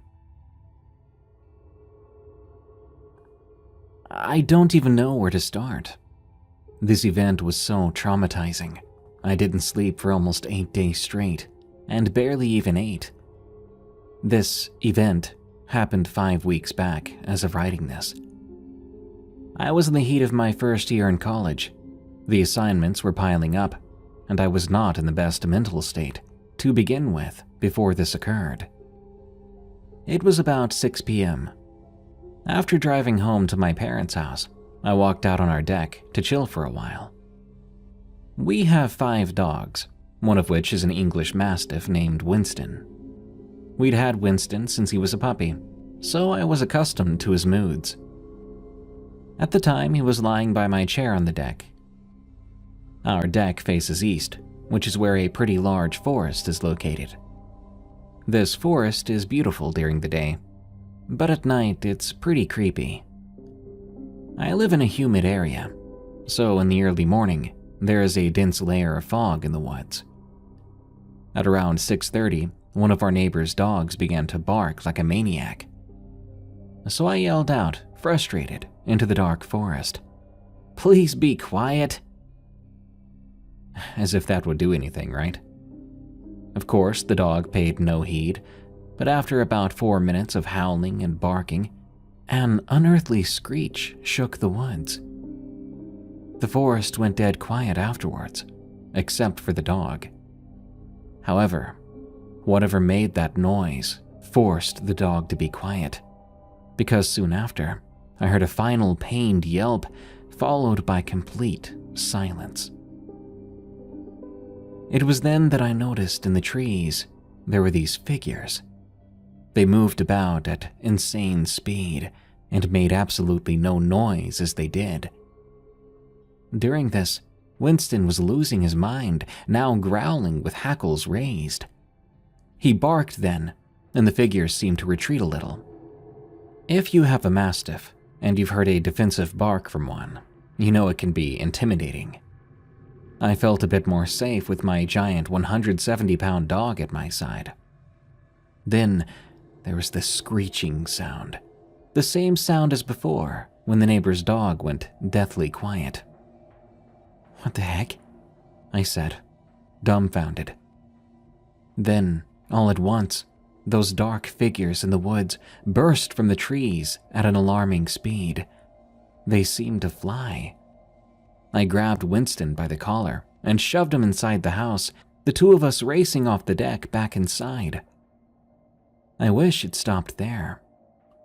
I don't even know where to start. This event was so traumatizing. I didn't sleep for almost 8 days straight, and barely even 8. This event happened 5 weeks back as of writing this. I was in the heat of my first year in college. The assignments were piling up, and I was not in the best mental state to begin with before this occurred. It was about 6 p.m. After driving home to my parents' house, I walked out on our deck to chill for a while. We have 5 dogs, one of which is an English Mastiff named Winston. We'd had Winston since he was a puppy, so I was accustomed to his moods. At the time, he was lying by my chair on the deck. Our deck faces east, which is where a pretty large forest is located. This forest is beautiful during the day, but at night it's pretty creepy. I live in a humid area, so in the early morning, there is a dense layer of fog in the woods. At around 6:30, one of our neighbor's dogs began to bark like a maniac. So I yelled out, frustrated, into the dark forest, "Please be quiet." As if that would do anything, right? Of course, the dog paid no heed, but after about 4 minutes of howling and barking, an unearthly screech shook the woods. The forest went dead quiet afterwards, except for the dog. However, whatever made that noise forced the dog to be quiet, because soon after, I heard a final pained yelp followed by complete silence. It was then that I noticed in the trees there were these figures. They moved about at insane speed and made absolutely no noise as they did. During this, Winston was losing his mind, now growling with hackles raised. He barked then, and the figures seemed to retreat a little. If you have a mastiff, and you've heard a defensive bark from one, you know it can be intimidating. I felt a bit more safe with my giant 170-pound dog at my side. Then there was this screeching sound, the same sound as before when the neighbor's dog went deathly quiet. "What the heck?" I said, dumbfounded. Then, all at once, those dark figures in the woods burst from the trees at an alarming speed. They seemed to fly. I grabbed Winston by the collar and shoved him inside the house, the two of us racing off the deck back inside. I wish it stopped there,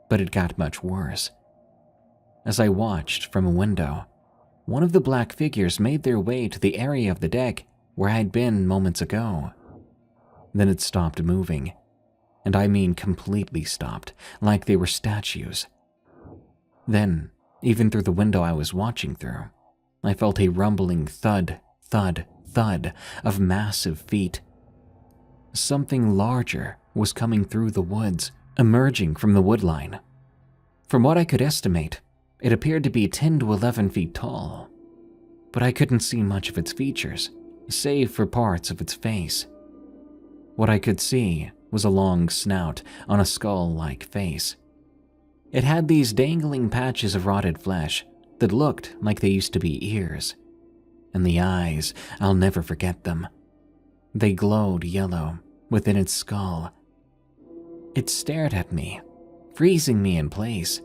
but it got much worse. As I watched from a window, one of the black figures made their way to the area of the deck where I'd been moments ago. Then it stopped moving, and I mean completely stopped, like they were statues. Then, even through the window I was watching through, I felt a rumbling thud, thud, thud of massive feet. Something larger was coming through the woods, emerging from the woodline. From what I could estimate, it appeared to be 10 to 11 feet tall, but I couldn't see much of its features, save for parts of its face. What I could see was a long snout on a skull-like face. It had these dangling patches of rotted flesh that looked like they used to be ears. And the eyes, I'll never forget them. They glowed yellow within its skull. It stared at me, freezing me in place.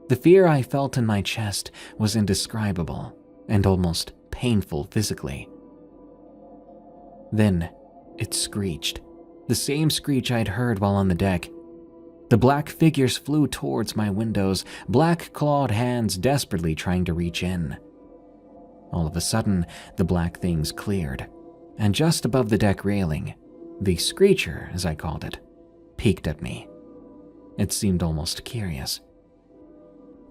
The fear I felt in my chest was indescribable and almost painful physically. Then it screeched, the same screech I'd heard while on the deck. The black figures flew towards my windows, black clawed hands desperately trying to reach in. All of a sudden, the black things cleared, and just above the deck railing, the screecher, as I called it, peeked at me. It seemed almost curious.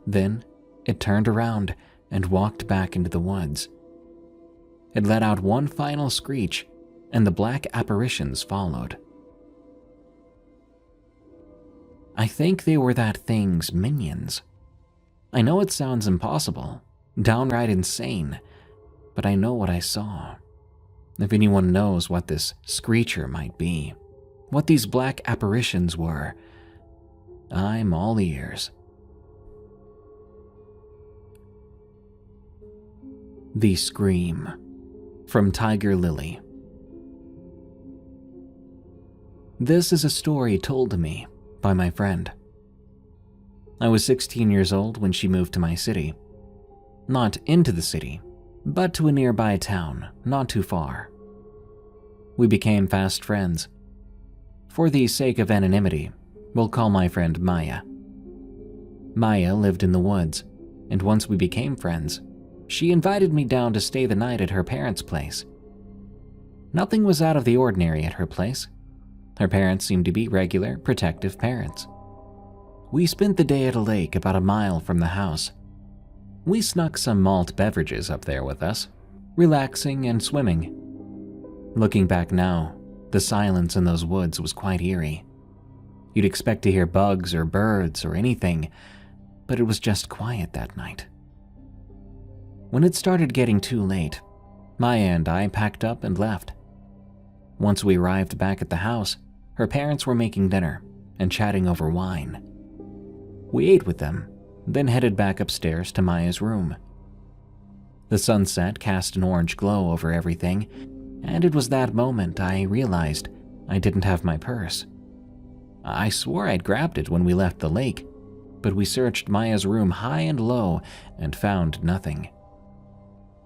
Then it turned around and walked back into the woods. It let out one final screech, and the black apparitions followed. I think they were that thing's minions. I know it sounds impossible, downright insane, but I know what I saw. If anyone knows what this screecher might be, what these black apparitions were, I'm all ears. The Scream, from Tiger Lily. This is a story told to me by my friend. I was 16 years old when she moved to my city. Not into the city, but to a nearby town, not too far. We became fast friends. For the sake of anonymity, we'll call my friend Maya. Maya lived in the woods, and once we became friends, she invited me down to stay the night at her parents' place. Nothing was out of the ordinary at her place. Her parents seemed to be regular, protective parents. We spent the day at a lake about a mile from the house. We snuck some malt beverages up there with us, relaxing and swimming. Looking back now, the silence in those woods was quite eerie. You'd expect to hear bugs or birds or anything, but it was just quiet that night. When it started getting too late, Maya and I packed up and left. Once we arrived back at the house, her parents were making dinner and chatting over wine. We ate with them, then headed back upstairs to Maya's room. The sunset cast an orange glow over everything, and it was that moment I realized I didn't have my purse. I swore I'd grabbed it when we left the lake, but we searched Maya's room high and low and found nothing.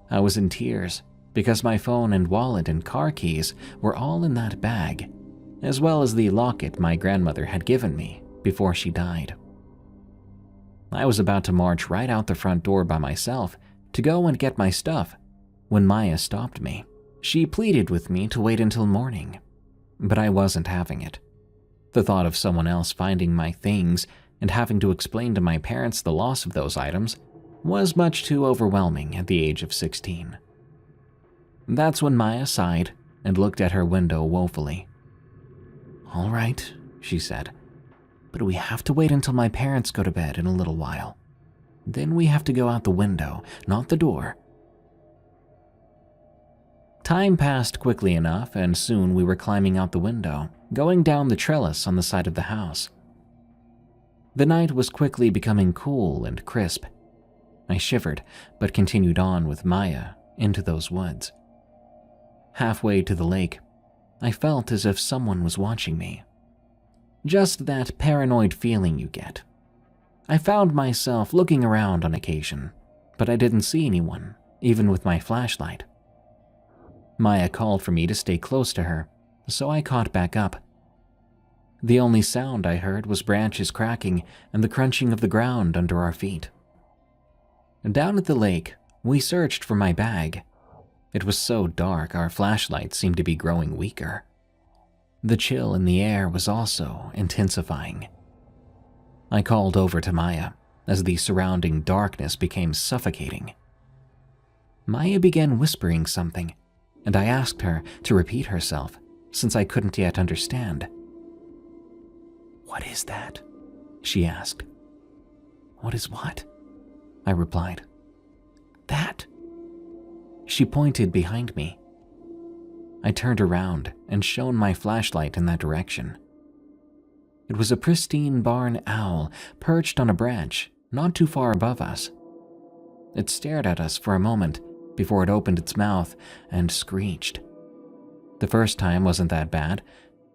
I was in tears because my phone and wallet and car keys were all in that bag, as well as the locket my grandmother had given me before she died. I was about to march right out the front door by myself to go and get my stuff when Maya stopped me. She pleaded with me to wait until morning, but I wasn't having it. The thought of someone else finding my things and having to explain to my parents the loss of those items was much too overwhelming at the age of 16. That's when Maya sighed and looked at her window woefully. "All right," she said, "but we have to wait until my parents go to bed in a little while. Then we have to go out the window, not the door." Time passed quickly enough, and soon we were climbing out the window, going down the trellis on the side of the house. The night was quickly becoming cool and crisp. I shivered, but continued on with Maya into those woods. Halfway to the lake, I felt as if someone was watching me. Just that paranoid feeling you get. I found myself looking around on occasion, but I didn't see anyone, even with my flashlight. Maya called for me to stay close to her, so I caught back up. The only sound I heard was branches cracking and the crunching of the ground under our feet. Down at the lake, we searched for my bag. It was so dark our flashlight seemed to be growing weaker. The chill in the air was also intensifying. I called over to Maya as the surrounding darkness became suffocating. Maya began whispering something, and I asked her to repeat herself since I couldn't yet understand. "What is that?" she asked. "What is what?" I replied. "That." She pointed behind me. I turned around and shone my flashlight in that direction. It was a pristine barn owl perched on a branch not too far above us. It stared at us for a moment before it opened its mouth and screeched. The first time wasn't that bad,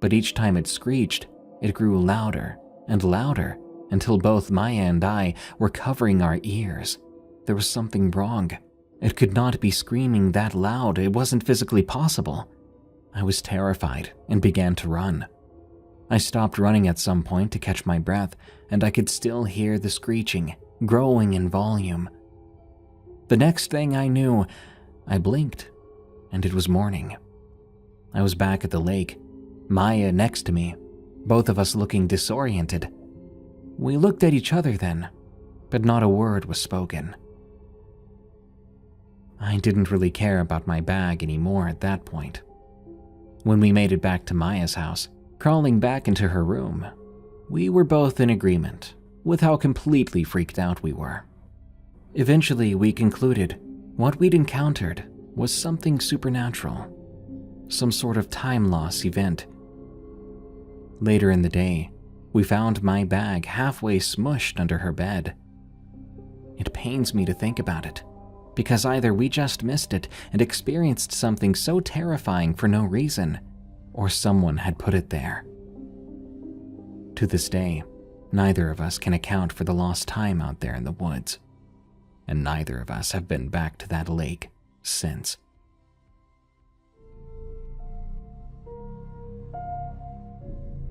but each time it screeched, it grew louder and louder until both Maya and I were covering our ears. There was something wrong. It could not be screaming that loud. It wasn't physically possible. I was terrified and began to run. I stopped running at some point to catch my breath, and I could still hear the screeching, growing in volume. The next thing I knew, I blinked, and it was morning. I was back at the lake, Maya next to me, both of us looking disoriented. We looked at each other then, but not a word was spoken. I didn't really care about my bag anymore at that point. When we made it back to Maya's house, crawling back into her room, we were both in agreement with how completely freaked out we were. Eventually, we concluded what we'd encountered was something supernatural, some sort of time loss event. Later in the day, we found my bag halfway smushed under her bed. It pains me to think about it, because either we just missed it and experienced something so terrifying for no reason, or someone had put it there. To this day, neither of us can account for the lost time out there in the woods, and neither of us have been back to that lake since.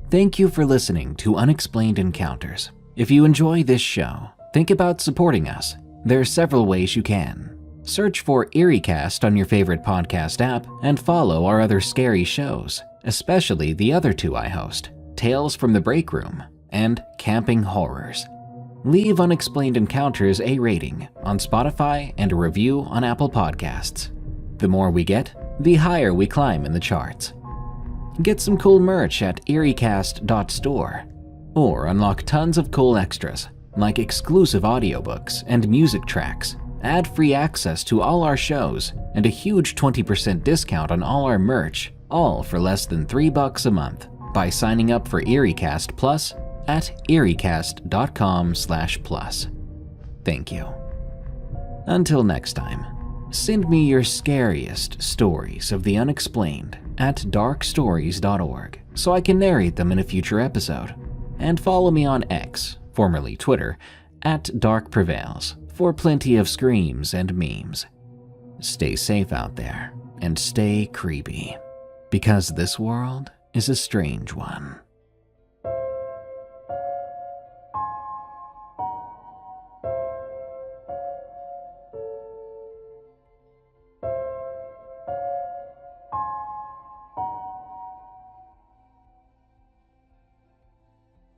Thank you for listening to Unexplained Encounters. If you enjoy this show, think about supporting us. There are several ways you can. Search for EerieCast on your favorite podcast app and follow our other scary shows, especially the other two I host, Tales from the Break Room and Camping Horrors. Leave Unexplained Encounters a rating on Spotify and a review on Apple Podcasts. The more we get, the higher we climb in the charts. Get some cool merch at eeriecast.store, or unlock tons of cool extras like exclusive audiobooks and music tracks, ad-free access to all our shows, and a huge 20% discount on all our merch, all for less than $3 a month. by signing up for EerieCast Plus at eeriecast.com/plus. Thank you. Until next time, send me your scariest stories of the unexplained at darkstories.org so I can narrate them in a future episode. And follow me on X, formerly Twitter, at darkprevails for plenty of screams and memes. Stay safe out there and stay creepy, because this world is a strange one.